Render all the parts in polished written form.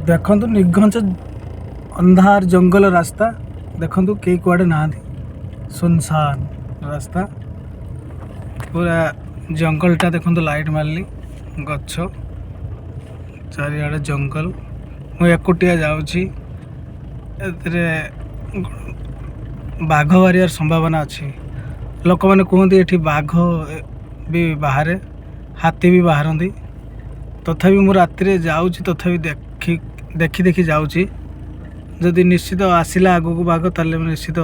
ଦେଖନ୍ତୁ ନିଘଞ୍ଚ ଅନ୍ଧାର ଜଙ୍ଗଲ ରାସ୍ତା। ଦେଖନ୍ତୁ କେହି କୁଆଡ଼େ ନାହାନ୍ତି, ସୁନସାନ ରାସ୍ତା ପୁରା ଜଙ୍ଗଲଟା। ଦେଖନ୍ତୁ ଲାଇଟ୍ ମାରିଲି, ଗଛ ଚାରିଆଡ଼େ ଜଙ୍ଗଲ। ମୁଁ ଏକୁଟିଆ ଯାଉଛି, ଏଥିରେ ବାଘ ବାହାରିବାର ସମ୍ଭାବନା ଅଛି। ଲୋକମାନେ କୁହନ୍ତି ଏଠି ବାଘ ବି ବାହାରେ, ହାତୀ ବି ବାହାରନ୍ତି। ତଥାପି ମୁଁ ରାତିରେ ଯାଉଛି, ତଥାପି ଦେଖି ଯାଉଛି। ଯଦି ନିଶ୍ଚିତ ଆସିଲା ଆଗକୁ ବାଘ, ତାହେଲେ ନିଶ୍ଚିତ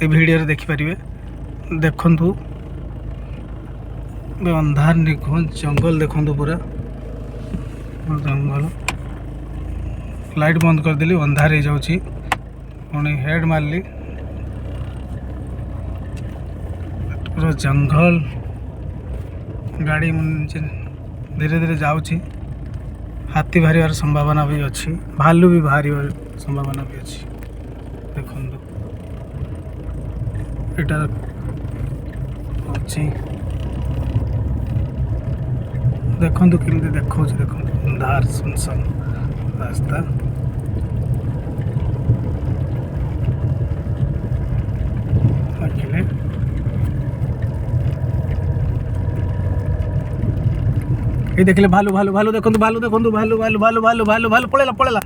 ଏ ଭିଡ଼ିଓରେ ଦେଖିପାରିବେ। ଦେଖନ୍ତୁ ଅନ୍ଧାର ନିଘଞ୍ଚ ଜଙ୍ଗଲ, ଦେଖନ୍ତୁ ପୁରା ଜଙ୍ଗଲ। ଲାଇଟ୍ ବନ୍ଦ କରିଦେଲି, ଅନ୍ଧାର ହେଇଯାଉଛି। ପୁଣି ହେଡ଼୍ ମାରିଲି, ପୁରା ଜଙ୍ଗଲ। ଗାଡ଼ି ଧୀରେ ଧୀରେ ଯାଉଛି। ହାତୀ ବାହାରିବାର ସମ୍ଭାବନା ବି ଅଛି, ଭାଲୁ ବି ବାହାରିବାର ସମ୍ଭାବନା ବି ଅଛି। ଦେଖନ୍ତୁ ଏଇଟା ଅଛି, ଦେଖନ୍ତୁ କେମିତି ଦେଖାଉଛି। ଦେଖନ୍ତୁ ଅନ୍ଧାର ସୁନସାନ ରାସ୍ତା। ଦେଖିଲେ এই ଦେଖିଲେ ଭାଲୁ ଭାଲୁ ଭାଲୁ ଦେଖନ୍ତୁ, ଭାଲୁ ଦେଖନ୍ତୁ, ଭାଲୁ ଭାଲୁ ଭାଲୁ ଭାଲୁ ଭାଲୁ ଭାଲୁ ପଳେଇଲା ପଳେଇଲା।